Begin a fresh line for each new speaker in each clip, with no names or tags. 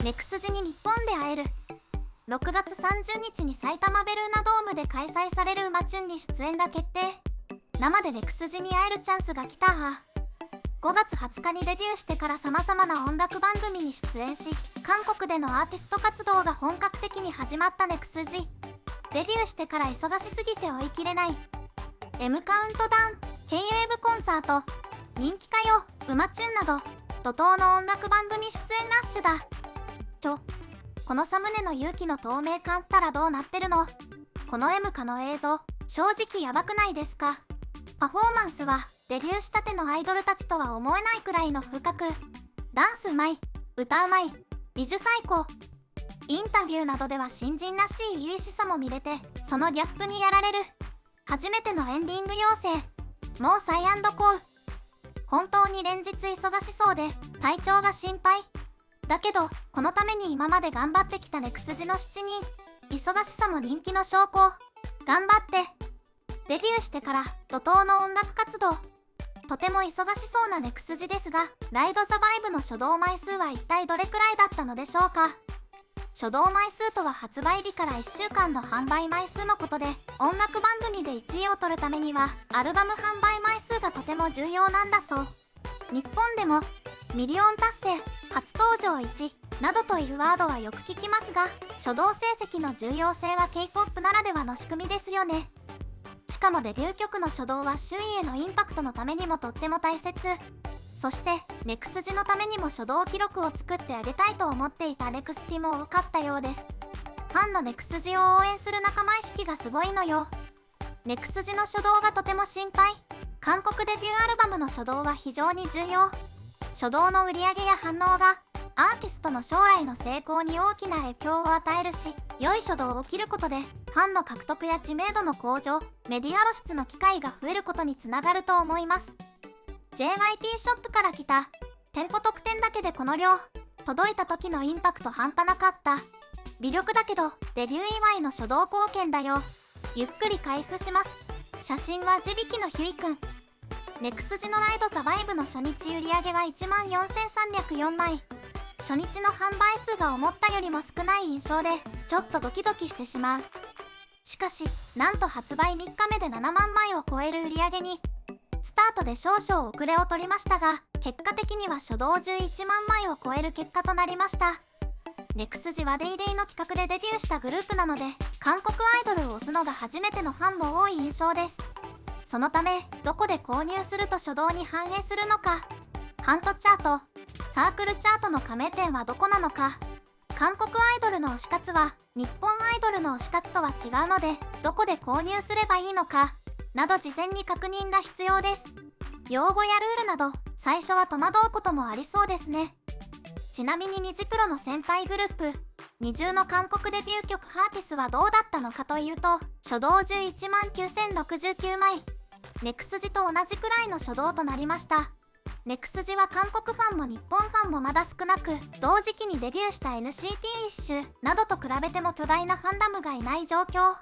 ネクスジに日本で会える。6月30日に埼玉ベルーナドームで開催されるうまちゅんに出演が決定。生でネクスジに会えるチャンスが来た。5月20日にデビューしてから様々な音楽番組に出演し、韓国でのアーティスト活動が本格的に始まったネクスジ。デビューしてから忙しすぎて追いきれない。Mカウントダウン、K-WAVEコンサート、人気歌謡、うまちゅんなど、怒涛の音楽番組出演ラッシュだ。このサムネの勇気の透明感ったらどうなってるの？この M カの映像、正直やばくないですか？パフォーマンスはデビューしたてのアイドルたちとは思えないくらいの深く、ダンスうまい、歌うまい、美女最高。インタビューなどでは新人らしい初々しさも見れて、そのギャップにやられる。初めてのエンディング要請、もうサイ&コウ。本当に連日忙しそうで体調が心配だけど、このために今まで頑張ってきたネクスジの7人、忙しさも人気の証拠。頑張って。デビューしてから怒涛の音楽活動、とても忙しそうなネクスジですが、ライドザバイブの初動枚数は一体どれくらいだったのでしょうか？初動枚数とは発売日から1週間の販売枚数のことで、音楽番組で1位を取るためにはアルバム販売枚数がとても重要なんだそう。日本でもミリオン達成、初登場1などというワードはよく聞きますが、初動成績の重要性は K-POP ならではの仕組みですよね。しかもデビュー曲の初動は周囲へのインパクトのためにもとっても大切。そしてネクスジのためにも初動記録を作ってあげたいと思っていたネクスティも多かったようです。ファンのネクスジを応援する仲間意識がすごいのよ。ネクスジの初動がとても心配。韓国デビューアルバムの初動は非常に重要。初動の売り上げや反応がアーティストの将来の成功に大きな影響を与えるし、良い初動を切ることでファンの獲得や知名度の向上、メディア露出の機会が増えることにつながると思います。JYP ショップから来た。店舗特典だけでこの量。届いた時のインパクト半端なかった。微力だけどデビュー祝いの初動貢献だよ。ゆっくり開封します。写真は地引きのヒュイくん。ネクスジのライドサバイブの初日売り上げは14,304枚。初日の販売数が思ったよりも少ない印象で、ちょっとドキドキしてしまう。しかし、なんと発売3日目で7万枚を超える売り上げに。スタートで少々遅れを取りましたが、結果的には初動11万枚を超える結果となりました。ネクスジはデイデイの企画でデビューしたグループなので、韓国アイドルを推すのが初めてのファンも多い印象です。そのため、どこで購入すると初動に反映するのか、ハントチャート、サークルチャートの加盟店はどこなのか、韓国アイドルの推し活は日本アイドルの推し活とは違うので、どこで購入すればいいのかなど事前に確認が必要です。用語やルールなど最初は戸惑うこともありそうですね。ちなみにニジプロの先輩グループNiziUの韓国デビュー曲ハーティスはどうだったのかというと、初動11万9069枚、ネクスジと同じくらいの初動となりました。ネクスジは韓国ファンも日本ファンもまだ少なく、同時期にデビューした NCT ウィッシュなどと比べても巨大なファンダムがいない状況。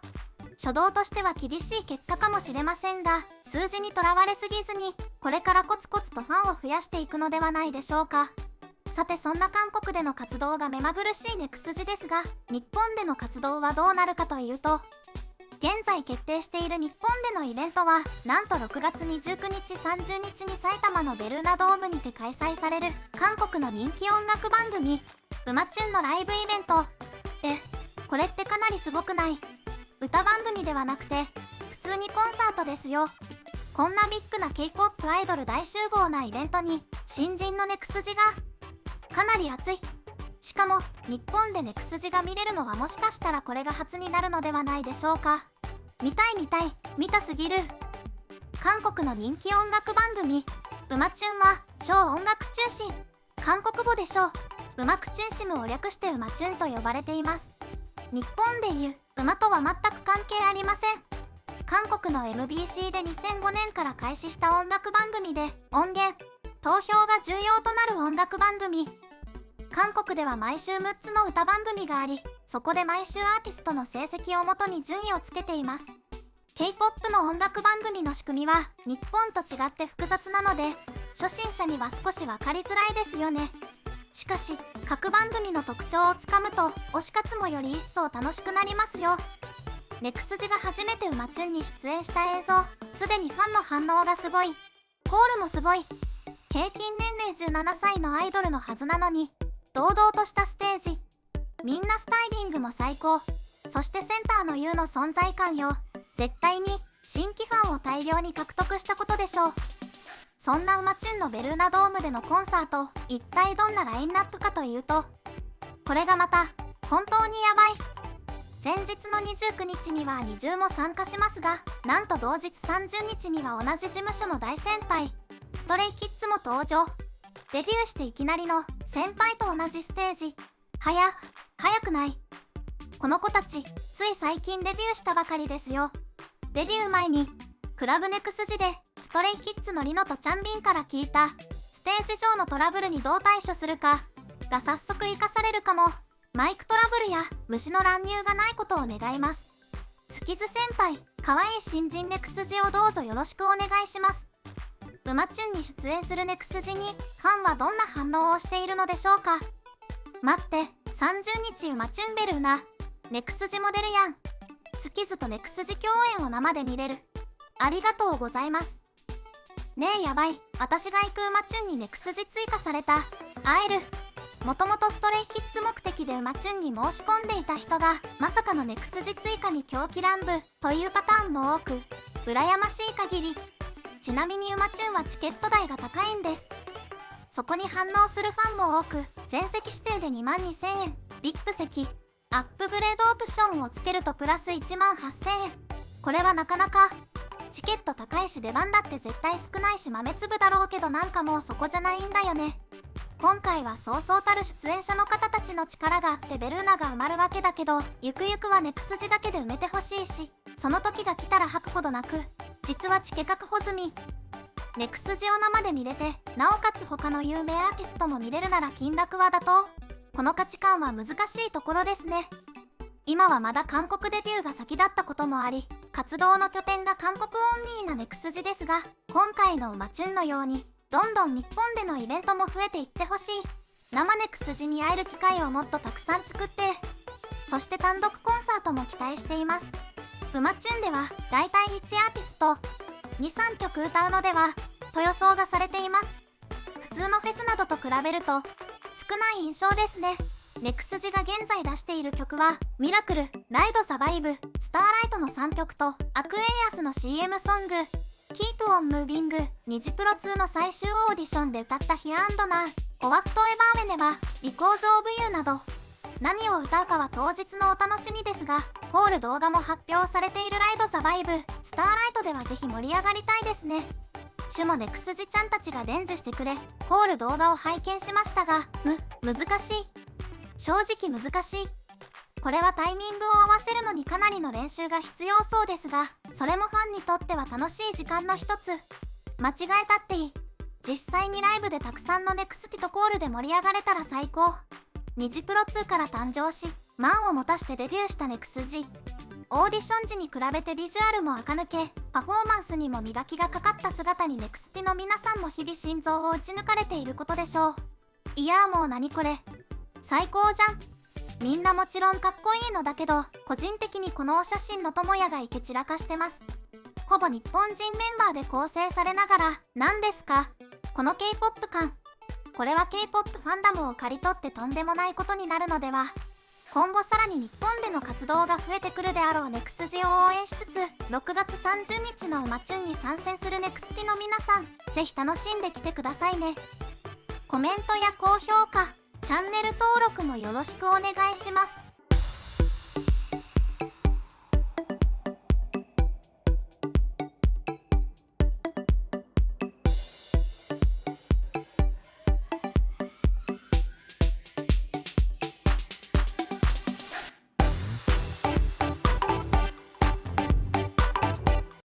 初動としては厳しい結果かもしれませんが、数字にとらわれすぎずに、これからコツコツとファンを増やしていくのではないでしょうか。さて、そんな韓国での活動が目まぐるしいネクスジですが、日本での活動はどうなるかというと、現在決定している日本でのイベントは、なんと6月29日30日に埼玉のベルーナドームにて開催される韓国の人気音楽番組うまちゅんのライブイベント。これってかなりすごくない？歌番組ではなくて普通にコンサートですよ。こんなビッグな K-POP アイドル大集合なイベントに新人のネクスジがかなり熱い。しかも日本でネクスジが見れるのはもしかしたらこれが初になるのではないでしょうか。見たい見たすぎる。韓国の人気音楽番組うまちゅんはショー音楽中心、韓国語でしょううまくチュンシムを略してうまちゅんと呼ばれています。日本でいう馬とは全く関係ありません。韓国の MBC で2005年から開始した音楽番組で、音源、投票が重要となる音楽番組。韓国では毎週6つの歌番組があり、そこで毎週アーティストの成績をもとに順位をつけています。K-POP の音楽番組の仕組みは日本と違って複雑なので、初心者には少し分かりづらいですよね。しかし各番組の特徴をつかむと推し活もより一層楽しくなりますよ。ネクスジが初めてうまちゅんに出演した映像、すでにファンの反応がすごい。コールもすごい。平均年齢17歳のアイドルのはずなのに堂々としたステージ、みんなスタイリングも最高。そしてセンターの U の存在感よ。絶対に新規ファンを大量に獲得したことでしょう。そんなうまちゅんのベルーナドームでのコンサート、一体どんなラインナップかというと、これがまた本当にヤバい。前日の29日にはNiziUも参加しますが、なんと同日30日には同じ事務所の大先輩ストレイキッズも登場。デビューしていきなりの先輩と同じステージ。早くない？この子たちつい最近デビューしたばかりですよ。デビュー前にクラブネクスジでストレイキッズのリノとチャンビンから聞いたステージ上のトラブルにどう対処するかが早速活かされるかも。マイクトラブルや虫の乱入がないことを願います。スキズ先輩、可愛い新人ネクスジをどうぞよろしくお願いします。うまちゅんに出演するネクスジにファンはどんな反応をしているのでしょうか。待って、30日うまちゅんベルーナネクスジモデルやん。スキズとネクスジ共演を生で見れる。ありがとうございます。ねえやばい、私が行くうまちゅんにネクスジ追加された。会える。もともとストレイキッズ目的でうまちゅんに申し込んでいた人がまさかのネクスジ追加に狂気乱舞というパターンも多く、羨ましい限り。ちなみにうまちゅんはチケット代が高いんです。そこに反応するファンも多く、全席指定で22,000円、リップ席、アップグレードオプションをつけるとプラス18,000円。これはなかなか。チケット高いし出番だって絶対少ないし豆粒だろうけど、なんかもうそこじゃないんだよね。今回はそうそうたる出演者の方たちの力があってベルーナが埋まるわけだけど、ゆくゆくはネクスジだけで埋めてほしいし、その時が来たら吐くほど泣く。実はチケ確保済み。ネクスジを生で見れて、なおかつ他の有名アーティストも見れるなら金額は妥当。この価値観は難しいところですね。今はまだ韓国デビューが先だったこともあり、活動の拠点が韓国オンリーなネクスジですが、今回のうまちゅんのようにどんどん日本でのイベントも増えていってほしい。生ネクスジに会える機会をもっとたくさん作って、そして単独コンサートも期待しています。うまちゅんではだいたい1アーティスト 2,3 曲歌うのではと予想がされています。普通のフェスなどと比べると少ない印象ですね。ネクスジが現在出している曲はミラクル、ライドサバイブ、スターライトの3曲とアクエリアスの CM ソングキープオンムービング、ニジプロ2の最終オーディションで歌った Here and Now、オワクトエバーメネは Because of You など、何を歌うかは当日のお楽しみですが、ホール動画も発表されているライドサバイブ、スターライトではぜひ盛り上がりたいですね。シュもネクスジちゃんたちが伝授してくれ、ホール動画を拝見しましたが、難しい。正直難しい。これはタイミングを合わせるのにかなりの練習が必要そうですが、それもファンにとっては楽しい時間の一つ。間違えたっていい。実際にライブでたくさんのネクスティとコールで盛り上がれたら最高。ニジプロ2から誕生し、満を持たしてデビューしたネクスジ。オーディション時に比べてビジュアルも垢抜け、パフォーマンスにも磨きがかかった姿にネクスティの皆さんも日々心臓を打ち抜かれていることでしょう。いやーもう何これ。最高じゃん。みんなもちろんかっこいいのだけど、個人的にこのお写真の友也がイケ散らかしてます。ほぼ日本人メンバーで構成されながら、何ですかこの K-POP 感。これは K-POP ファンダムを刈り取ってとんでもないことになるのでは。今後さらに日本での活動が増えてくるであろうネクスジを応援しつつ、6月30日のうまちゅんに参戦するネクスティの皆さん、ぜひ楽しんできてくださいね。コメントや高評価、チャンネル登録もよろしくお願いします。